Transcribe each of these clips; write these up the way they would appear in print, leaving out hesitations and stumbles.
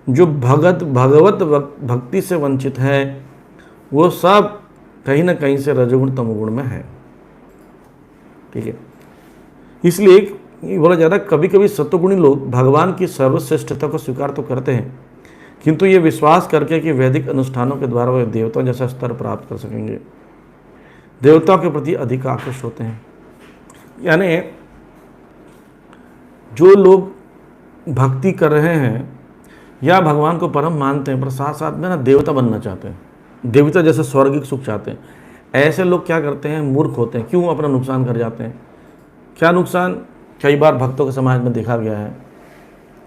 जो भगवत भक्ति से वंचित है वो सब कहीं ना कहीं से रजोगुण तमोगुण में है। ठीक है, इसलिए बोला जा रहा है कभी कभी सत्वगुणी लोग भगवान की सर्वश्रेष्ठता को स्वीकार तो करते हैं, किंतु ये विश्वास करके कि वैदिक अनुष्ठानों के द्वारा वे देवताओं जैसा स्तर प्राप्त कर सकेंगे, देवताओं के प्रति अधिक आकृष्ट होते हैं। यानी जो लोग भक्ति कर रहे हैं या भगवान को परम मानते हैं पर साथ साथ में ना देवता बनना चाहते हैं, देवता जैसे स्वर्गिक सुख चाहते हैं, ऐसे लोग क्या करते हैं, मूर्ख होते हैं। क्यों अपना नुकसान कर जाते हैं? क्या नुकसान? कई बार भक्तों के समाज में देखा गया है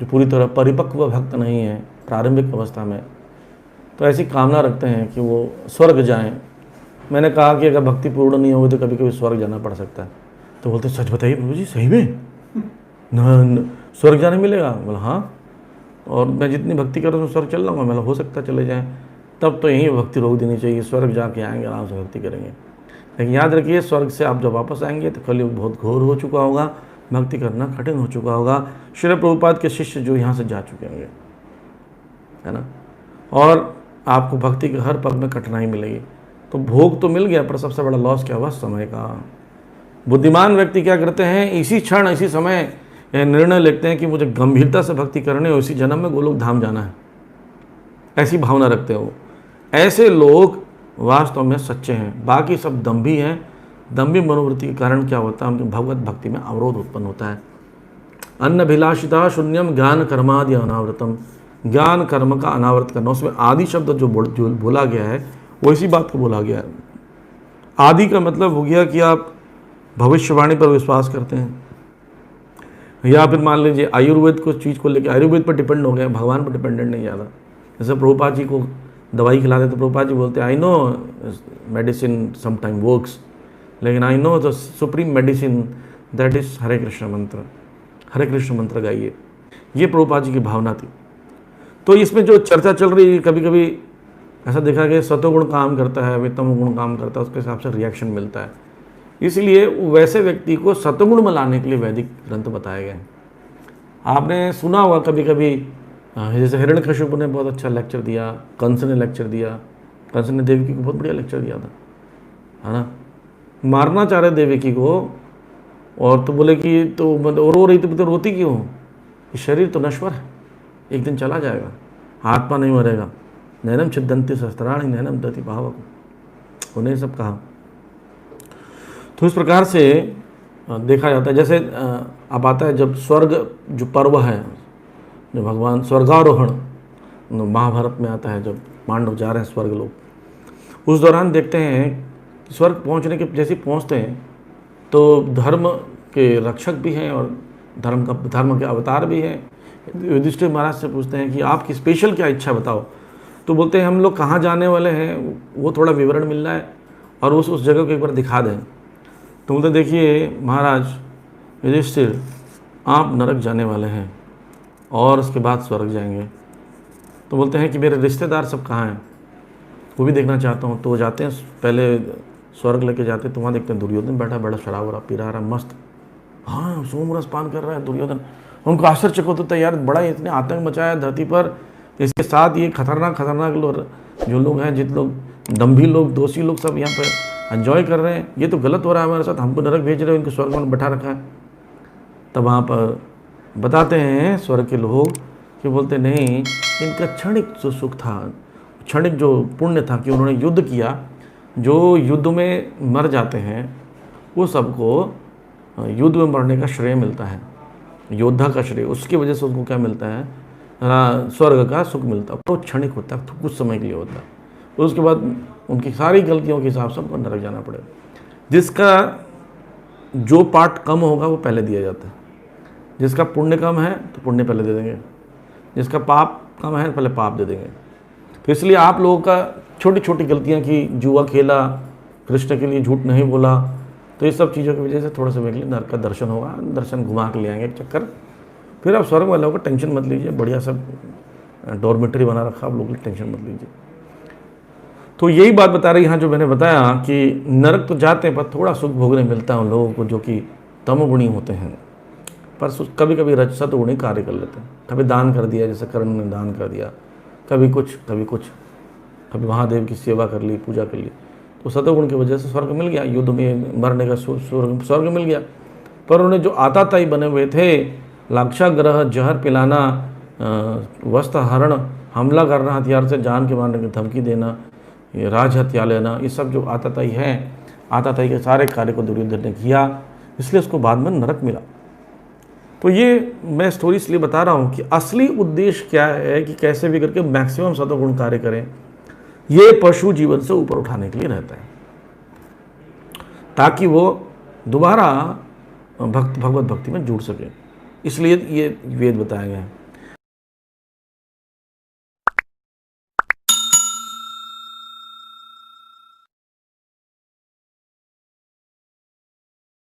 जो पूरी तरह परिपक्व भक्त नहीं है प्रारंभिक अवस्था में, तो ऐसी कामना रखते हैं कि वो स्वर्ग जाएं। मैंने कहा कि अगर भक्ति पूर्ण नहीं होगी तो कभी कभी स्वर्ग जाना पड़ सकता है। तो बोलते सच बताइए प्रभु जी, सही में न स्वर्ग जाने मिलेगा? बोला हाँ, और मैं जितनी भक्ति कर रहा हूँ स्वर्ग चल रहा हूँ। मतलब हो सकता है चले जाएँ, तब तो यहीं भक्ति रोक देनी चाहिए, स्वर्ग जाके आएंगे आराम से भक्ति करेंगे। लेकिन याद रखिए स्वर्ग से आप जब वापस आएंगे तो कलयुग बहुत घोर हो चुका होगा, भक्ति करना कठिन हो चुका होगा। श्री प्रभुपाद के शिष्य जो यहाँ से जा चुके होंगे, है ना, और आपको भक्ति के हर पग में कठिनाई मिलेगी। तो भोग तो मिल गया पर सबसे बड़ा लॉस क्या हुआ? समय का। बुद्धिमान व्यक्ति क्या करते हैं, इसी क्षण इसी समय यह निर्णय लेते हैं कि मुझे गंभीरता से भक्ति करनी है, उसी जन्म में गोलोक धाम जाना है, ऐसी भावना रखते हैं वो। ऐसे लोग वास्तव में सच्चे हैं, बाकी सब दंभी हैं। दंभी मनोवृत्ति के कारण क्या होता है, उनकी भगवत भक्ति में अवरोध उत्पन्न होता है। अन्नभिलाषिता शून्यम ज्ञान कर्मादि अनावृतम, ज्ञान कर्म का अनावृत करना। उसमें आदि शब्द जो बोला गया है वो इसी बात को बोला गया है। आदि का मतलब हो गया कि आप भविष्यवाणी पर विश्वास करते हैं, या फिर मान लीजिए आयुर्वेद को चीज़ को लेकर आयुर्वेद पर डिपेंड हो गए, भगवान पर डिपेंडेंट नहीं ज़्यादा। जैसे प्रभुपाद जी को दवाई खिलाते तो प्रभुपाद जी बोलते हैं I know medicine sometime works, लेकिन I know the supreme medicine that is Hare Krishna mantra, Hare Krishna मंत्र गाइए। ये प्रभुपाद जी की भावना थी। तो इसमें जो चर्चा चल रही है, कभी कभी ऐसा देखा गया सत्वगुण काम करता है, तमोगुण काम करता है, उसके हिसाब से रिएक्शन मिलता है। इसलिए वैसे व्यक्ति को सत्वगुण में लाने के लिए वैदिक ग्रंथ बताए गए हैं। आपने सुना होगा कभी कभी, जैसे हिरण्यकशिपु ने बहुत अच्छा लेक्चर दिया, कंस ने लेक्चर दिया, कंस ने देवकी को बहुत बढ़िया लेक्चर दिया था, है ना, मारना चाह रहे देवकी को, और तो बोले कि तो रो रही तो रोती क्यों? शरीर तो नश्वर है, एक दिन चला जाएगा, आत्मा नहीं मरेगा। नैनम छिदंती शस्त्राणि नैनम दति भावक, उन्हें सब कहा। तो इस प्रकार से देखा जाता है। जैसे अब आता है जब स्वर्ग जो पर्व है, जो भगवान स्वर्गारोहण महाभारत में आता है, जब पांडव जा रहे हैं स्वर्ग लोग, उस दौरान देखते हैं कि स्वर्ग पहुंचने के जैसे पहुंचते हैं तो धर्म के रक्षक भी हैं और धर्म के अवतार भी हैं। युधिष्ठिर महाराज से पूछते हैं कि आपकी स्पेशल क्या इच्छा बताओ, तो बोलते हैं हम लोग कहाँ जाने वाले हैं वो थोड़ा विवरण मिल रहा है और उस जगह को एक बार दिखा दें। तो बोलते देखिए महाराज युधिष्ठिर, आप नरक जाने वाले हैं और उसके बाद स्वर्ग जाएंगे। तो बोलते हैं कि मेरे रिश्तेदार सब कहाँ हैं, वो भी देखना चाहता हूँ। तो वो जाते हैं, पहले स्वर्ग लेके जाते हैं, तो वहाँ देखते हैं दुर्योधन बैठा बड़ा शराब वराब पी रहा मस्त, हाँ सोमरस पान कर रहा है दुर्योधन। उनको आश्चर्य होता है, यार बड़ा इतने आतंक मचाया धरती पर, इसके साथ ये खतरनाक लोग जो लोग हैं, जितने लोग दम्भी लोग, दोषी लोग सब यहाँ पर एंजॉय कर रहे हैं, ये तो गलत हो रहा है हमारे साथ, हमको नरक भेज रहे हैं, इनको स्वर्ग में बैठा रखा है। तब वहाँ पर बताते हैं स्वर्ग के लोग कि बोलते नहीं, इनका क्षणिक जो सुख था, क्षणिक जो पुण्य था कि उन्होंने युद्ध किया, जो युद्ध में मर जाते हैं वो सबको युद्ध में मरने का श्रेय मिलता है, योद्धा का श्रेय, उसकी वजह से उनको क्या मिलता है, स्वर्ग का सुख मिलता है। तो क्षणिक होता है, तो कुछ समय के लिए होता है, उसके बाद उनकी सारी गलतियों के हिसाब से उनको नरक जाना पड़ेगा। जिसका जो पार्ट कम होगा वो पहले दिया जाता है, जिसका पुण्य कम है तो पुण्य पहले दे देंगे, जिसका पाप कम है पहले पाप दे देंगे। तो इसलिए आप लोगों का छोटी छोटी गलतियां की, जुआ खेला, कृष्ण के लिए झूठ नहीं बोला, तो ये सब चीज़ों की वजह से थोड़ा सा के लिए नरक का दर्शन होगा, दर्शन घुमा के ले आएंगे एक चक्कर, फिर आप स्वर्ग वालों का टेंशन मत लीजिए, बढ़िया सब डॉर्मेटरी बना रखा, आप लोग टेंशन मत लीजिए। तो यही बात बता रही यहाँ जो मैंने बताया कि नरक तो जाते हैं पर थोड़ा सुख भोगने मिलता है उन लोगों को जो कि तमोगुणी होते हैं। पर कभी कभी सतगुणी कार्य कर लेते हैं। कभी दान कर दिया, जैसे कर्ण ने दान कर दिया, कभी कुछ कभी कुछ, कभी महादेव की सेवा कर ली, पूजा कर ली, तो सतगुण की वजह से स्वर्ग मिल गया, युद्ध में मरने का स्वर्ग मिल गया। पर उन्हें जो आताताई बने हुए थे, लाक्षाग्रह, जहर पिलाना, वस्त्र हरण, हमला करना, हथियार से जान के मारने की धमकी देना, ये राज हत्या लेना, ये सब जो आताताई है, आताताई के सारे कार्य को दुर्योधन ने किया, इसलिए उसको बाद में नरक मिला। तो ये मैं स्टोरी इसलिए बता रहा हूँ कि असली उद्देश्य क्या है कि कैसे भी करके मैक्सिमम सतोगुण कार्य करें। ये पशु जीवन से ऊपर उठाने के लिए रहता है, ताकि वो दोबारा भगवत भक्ति में जुड़ सके। इसलिए ये वेद बताया गया है।